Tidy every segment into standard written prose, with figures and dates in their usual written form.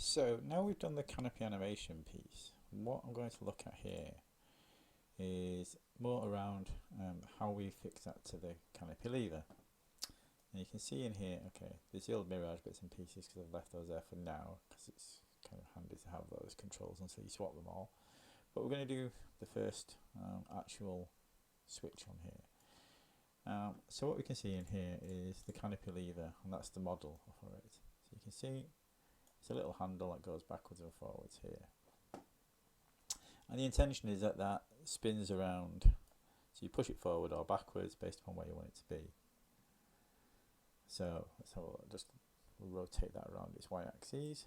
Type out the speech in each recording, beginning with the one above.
So now we've done the canopy animation piece, what I'm going to look at here is more around how we fix that to the canopy lever. And you can see in here, okay, there's the old mirage bits and pieces because I've left those there for now because it's kind of handy to have those controls until you swap them all. But we're going to do the first actual switch on here. So what we can see in here is the canopy lever, and that's the model for it. So you can see it's a little handle that goes backwards and forwards here. And the intention is that that spins around, so you push it forward or backwards based upon where you want it to be. So let's have a look. Just we'll rotate that around its y-axis.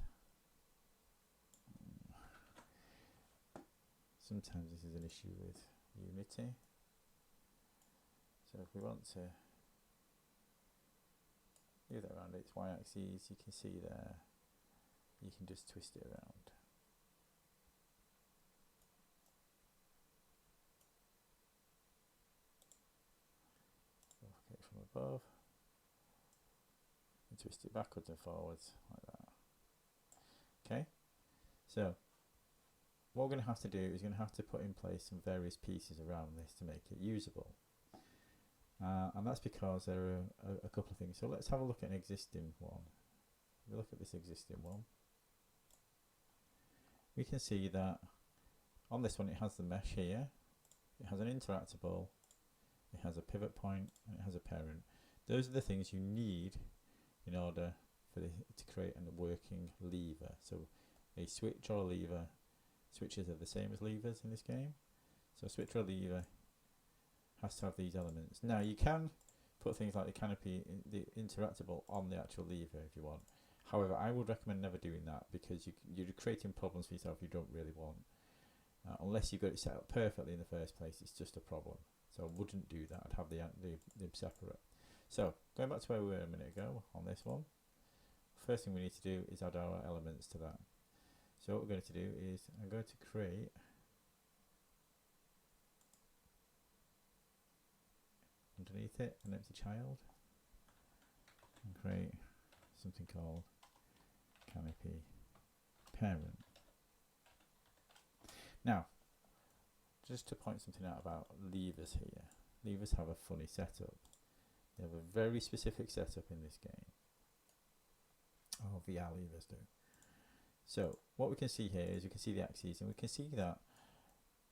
Sometimes this is an issue with Unity. So if we want to move that around its y-axis, you can see there, you can just twist it around. Look at it from above and twist it backwards and forwards like that. Okay, so what we're going to have to do is going to have to put in place some various pieces around this to make it usable. And that's because there are a couple of things. So let's have a look at an existing one. If we look at this existing one, we can see that on this one it has the mesh here, it has an interactable, it has a pivot point, and it has a parent. Those are the things you need in order for to create a working lever. So a switch or a lever, switches are the same as levers in this game. So a switch or a lever has to have these elements. Now you can put things like the canopy, the interactable, on the actual lever if you want. However, I would recommend never doing that because you're creating problems for yourself you don't really want. Unless you've got it set up perfectly in the first place, it's just a problem. So I wouldn't do that. I'd have them separate. So going back to where we were a minute ago on this one, first thing we need to do is add our elements to that. So what we're going to do is I'm going to create underneath it an empty child and create something called canopy parent. Now, just to point something out about levers here, levers have a funny setup. They have a very specific setup in this game. Oh, VR levers do. So what we can see here is we can see the axes, and we can see that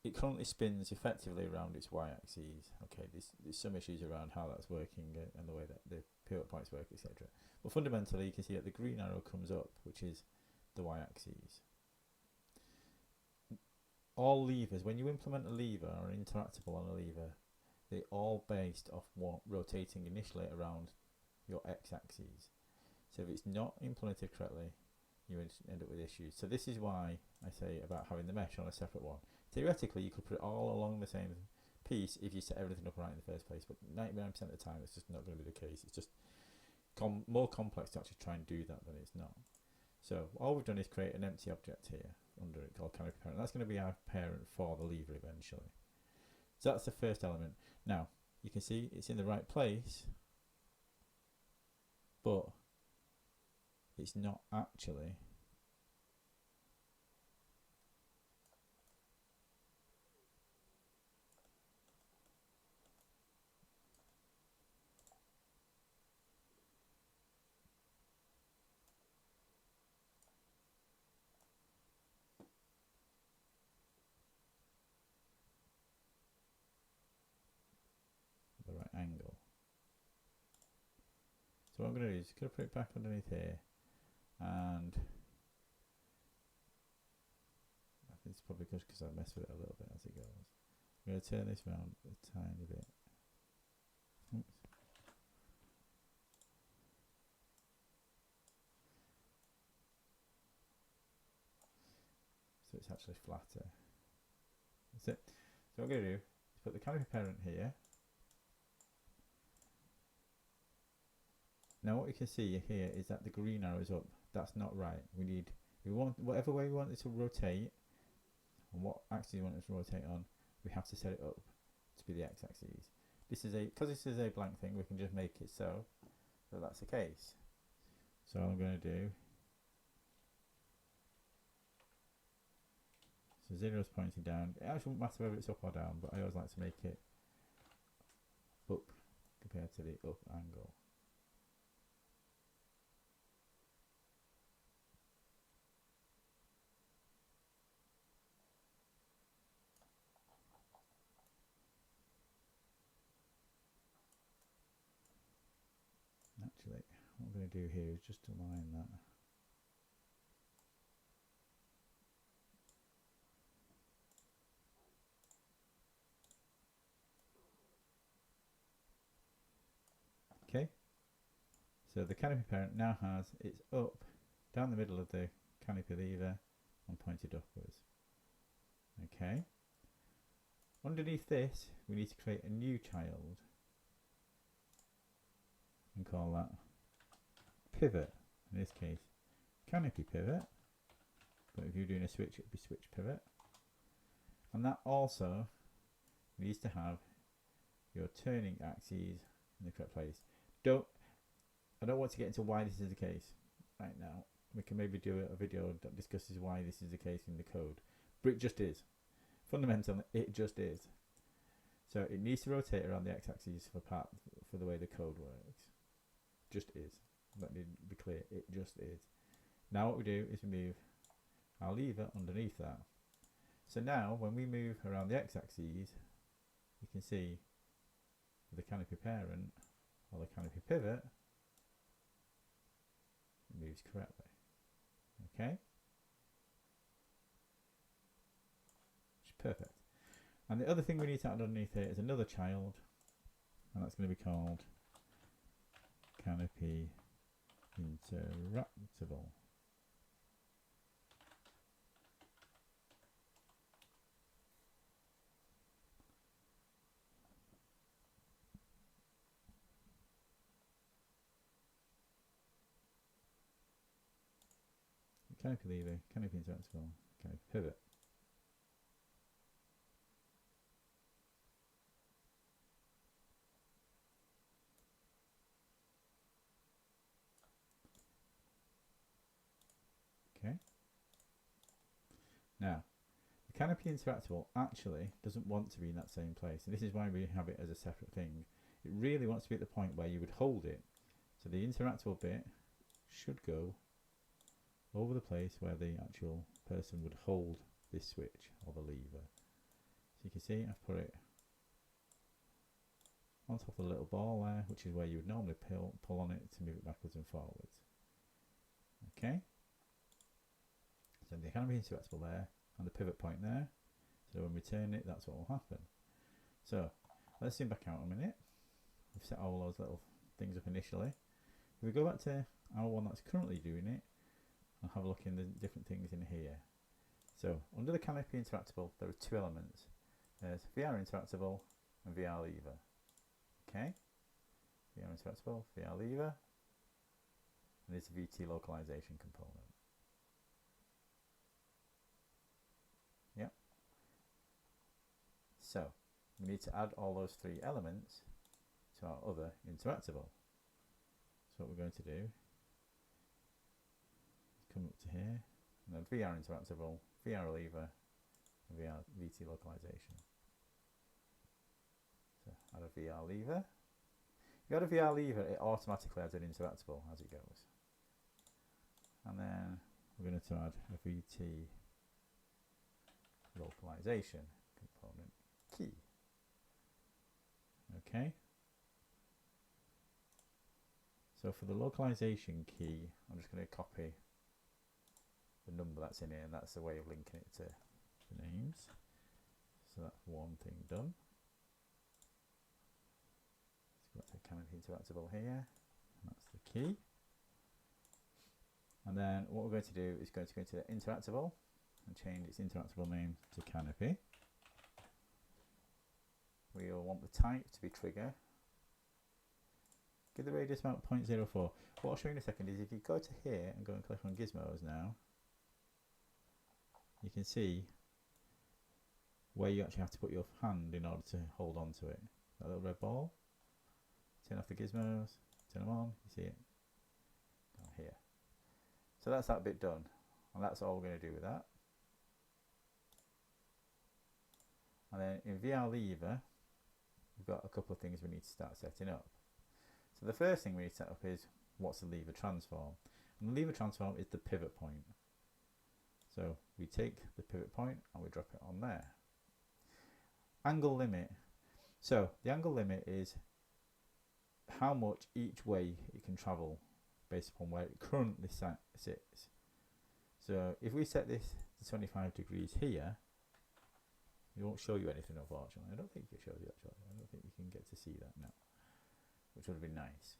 it currently spins effectively around its y-axis. Okay, there's some issues around how that's working and the way that the pivot points work, etc. But fundamentally, you can see that the green arrow comes up, which is the y-axis. All levers, when you implement a lever or an interactable on a lever, they're all based off rotating initially around your x-axis. So if it's not implemented correctly, you end up with issues. So this is why I say about having the mesh on a separate one. Theoretically, you could put it all along the same piece if you set everything up right in the first place, but 99% of the time it's just not going to be the case. It's just more complex to actually try and do that than it's not. So all we've done is create an empty object here under it called canopy parent. That's going to be our parent for the lever eventually. So that's the first element. Now you can see it's in the right place, but it's not actually the right angle. So what I'm going to do is going to put it back underneath here, and I think it's probably good because I mess with it a little bit as it goes. I'm going to turn this around a tiny bit. Oops. So it's actually flatter. That's it. So what I'm going to do is put the canopy parent here. Now what you can see here is that the green arrow is up. That's not right. We want whatever way we want it to rotate, and what axis we want it to rotate on, we have to set it up to be the x-axis. Because this is a blank thing, we can just make it so that's the case. So I'm going to do So 0 is pointing down. It actually won't matter whether it's up or down, but I always like to make it up compared to the up angle. Actually, what I'm going to do here is just align that. Okay, so the canopy parent now has its up down the middle of the canopy lever and pointed upwards. Okay, underneath this we need to create a new child and call that pivot, in this case canopy pivot, but if you're doing a switch it would be switch pivot, and that also needs to have your turning axes in the correct place. I don't want to get into why this is the case right now. We can maybe do a video that discusses why this is the case in the code, but it just is. Fundamentally, it just is. So it needs to rotate around the x-axis for the way the code works. Just is. Let me be clear. It just is. Now what we do is we move our lever underneath that. So now when we move around the x-axis, you can see the canopy parent or the canopy pivot, it moves correctly. Okay? Which is perfect. And the other thing we need to add underneath here is another child, and that's going to be called canopy interactable. Canopy lever, canopy interactable, canopy pivot. Okay. Now, the canopy interactable actually doesn't want to be in that same place, and this is why we have it as a separate thing. It really wants to be at the point where you would hold it. So the interactable bit should go over the place where the actual person would hold this switch or the lever. So you can see I've put it on top of the little ball there, which is where you would normally pull on it to move it backwards and forwards. Okay, so the canopy interactable there and the pivot point there, so when we turn it that's what will happen. So let's zoom back out a minute. We've set all those little things up initially. If we go back to our one that's currently doing it, I'll have a look in the different things in here. So under the canopy interactable there are two elements. There's VR interactable and VR lever. Okay, VR interactable, VR lever, and there's a VT localization component. Yep. So we need to add all those three elements to our other interactable. So what we're going to do, come up to here, and then VR interactable, VR lever, and VR VT localization. So add a VR lever. If you add a VR lever, it automatically adds an interactable as it goes. And then we're going to add a VT localization component key. Okay. So for the localization key, I'm just going to copy the number that's in here, and that's the way of linking it to the names. So that's one thing done. Let's go back to canopy interactable here, and that's the key. And then what we're going to do is going to go into the interactable and change its interactable name to canopy. We'll want the type to be trigger. Give the radius about 0.04. What I'll show you in a second is if you go to here and go and click on gizmos now, you can see where you actually have to put your hand in order to hold on to it. That little red ball. Turn off the gizmos, turn them on, you see it down here. So that's that bit done, and that's all we're going to do with that. And then in VR lever, we've got a couple of things we need to start setting up. So the first thing we need to set up is what's the lever transform. And the lever transform is the pivot point. So we take the pivot point and we drop it on there. Angle limit. So the angle limit is how much each way it can travel based upon where it currently sits. So if we set this to 25 degrees here, it won't show you anything, unfortunately. I don't think it shows you actually. I don't think you can get to see that now, which would have been nice.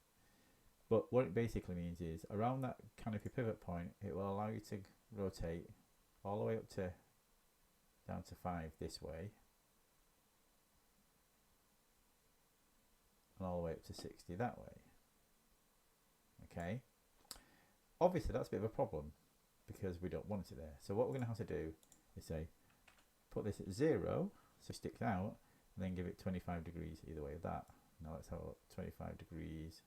But what it basically means is around that canopy pivot point, it will allow you to rotate all the way up to down to 5 this way, and all the way up to 60 that way. Okay, obviously that's a bit of a problem because we don't want it there. So what we're going to have to do is say put this at 0 so it sticks out, and then give it 25 degrees either way of that. Now let's have a look. 25 degrees.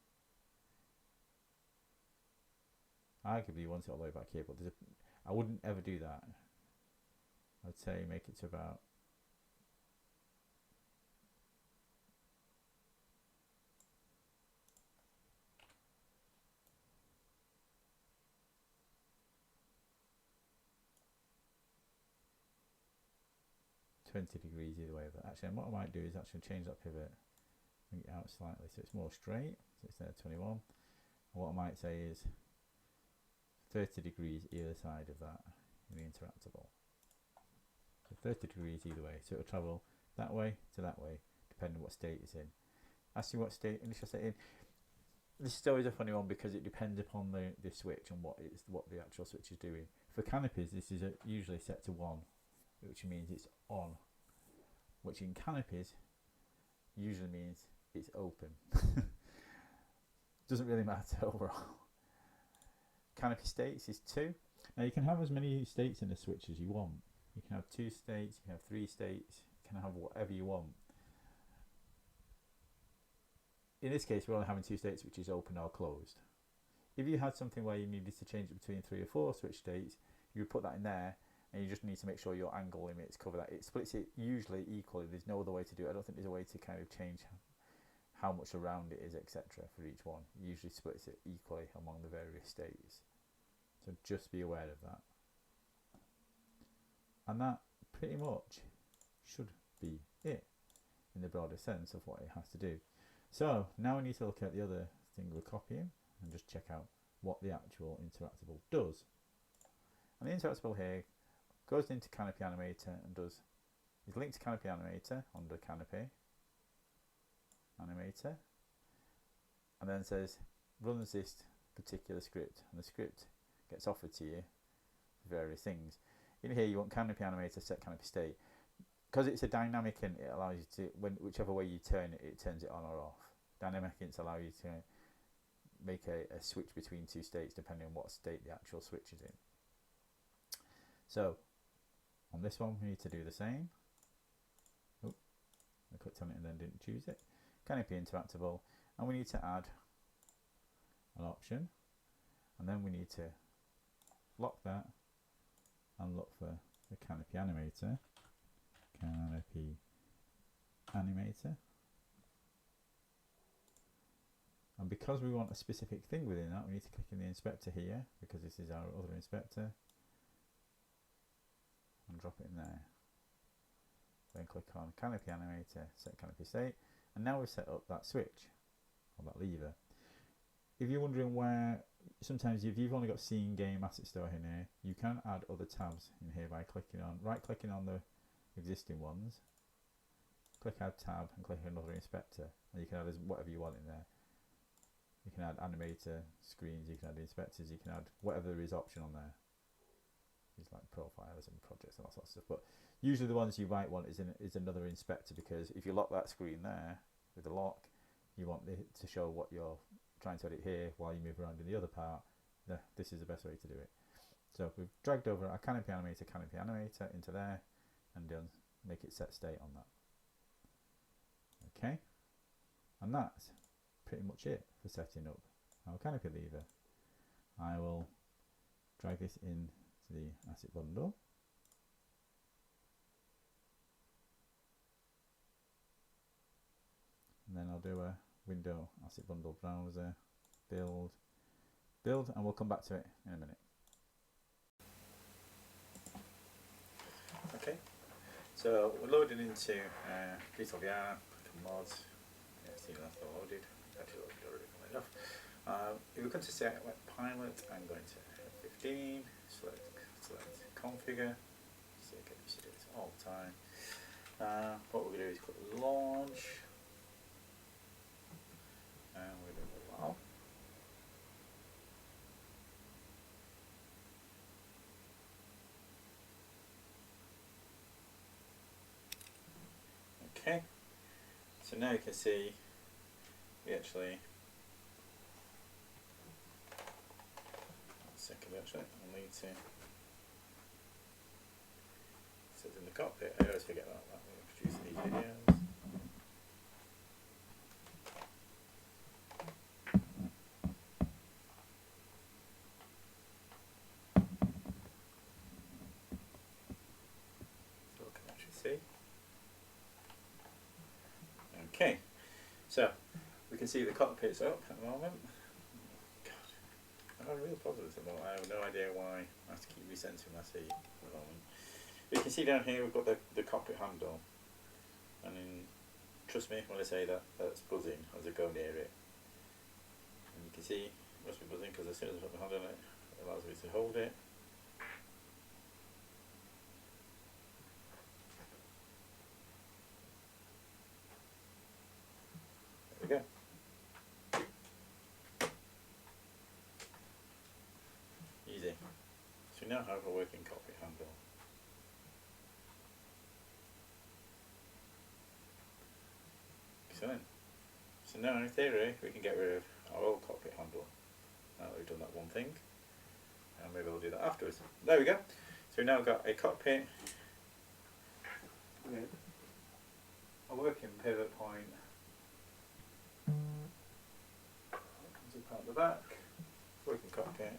Arguably you want it all the way back here, but I wouldn't ever do that. I'd say make it to about 20 degrees either way of that. Actually, what I might do is actually change that pivot, bring it out slightly so it's more straight, so it's there 21. And what I might say is 30 degrees either side of that in the interactable. So 30 degrees either way, so it'll travel that way to that way, depending on what state it's in. Ask you what state, initial state in. This is always a funny one because it depends upon the switch and what the actual switch is doing. For canopies, this is usually set to 1, which means it's on, which in canopies usually means it's open. Doesn't really matter overall. Canopy states is 2. Now you can have as many states in a switch as you want. You can have 2 states, you can have 3 states, you can have whatever you want. In this case we're only having 2 states, which is open or closed. If you had something where you needed to change it between 3 or 4 switch states, you would put that in there, and you just need to make sure your angle limits cover that. It splits it usually equally. There's no other way to do it. I don't think there's a way to kind of change how much around it is, etc. for each one. It usually splits it equally among the various states. So just be aware of that. And that pretty much should be it in the broader sense of what it has to do. So now we need to look at the other thing we're copying and just check out what the actual interactable does. And the interactable here goes into Canopy Animator and is linked to Canopy Animator under Canopy Animator, and then says runs this particular script, and the script gets offered to you for various things. In here you want Canopy Animator set canopy state. Because it's a dynamic int, it allows you to, whichever way you turn it, it turns it on or off. Dynamic ints allow you to make a switch between 2 states depending on what state the actual switch is in. So on this one we need to do the same. Oh, I clicked on it and then didn't choose it. Canopy interactable, and we need to add an option, and then we need to lock that and look for the Canopy Animator. Canopy Animator. And because we want a specific thing within that, we need to click in the inspector here, because this is our other inspector, and drop it in there. Then click on Canopy Animator, set canopy state, and now we've set up that switch, or that lever. If you're wondering where, sometimes if you've only got scene, game, asset store in here, you can add other tabs in here by right clicking on the existing ones, click add tab and click another inspector, and you can add whatever you want in there. You can add animator, screens, you can add inspectors, you can add whatever there is option on there. It's like profiles and projects and all sorts of stuff, but usually the ones you might want is another inspector, because if you lock that screen there with a lock, you want to show what you're trying to edit here while you move around in the other part. This is the best way to do it. So we've dragged over our canopy animator into there, and done, make it set state on that. Okay, and that's pretty much it for setting up our canopy lever. I will drag this in to the asset bundle, and then I'll do a window asset bundle browser, build, and we'll come back to it in a minute. Okay, so we're loading into VTOL VR, mods. See, that's all loaded. Actually loaded already, funnily enough. If we come to set web pilot, I'm going to 15, select configure, so you should do this all the time. What we're going to do is click launch, and we're going to allow. Okay, so now you can see we actually, I'll need to set in the cockpit. I always forget that when I'm producing these videos. So we can actually see. Okay, so we can see the cockpit's up at the moment. I'm having real problems at the moment. I have no idea why I have to keep recentering my seat at the moment. You can see down here we've got the cockpit handle, and trust me when I say that that's buzzing as I go near it. And you can see it must be buzzing because as soon as I put my hand on it, it allows me to hold it. There we go. Easy. So we now have a working cockpit handle. Excellent. So now in theory we can get rid of our old cockpit handle. Now that we've done that one thing. And maybe we'll do that afterwards. There we go. So we've now got a cockpit with a working pivot point. Comes up out the back. Working cockpit.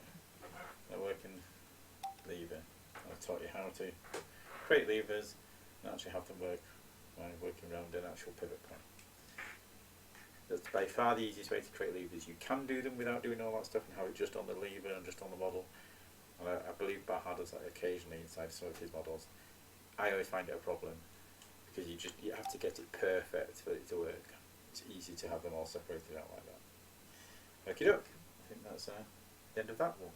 A working lever. I've taught you how to create levers and actually have them work by working around an actual pivot point. That's by far the easiest way to create levers. You can do them without doing all that stuff and have it just on the lever and just on the model. And I believe Baha does that occasionally inside some of his models. I always find it a problem because you have to get it perfect for it to work. It's easy to have them all separated out like that. Okie doke. I think that's the end of that one.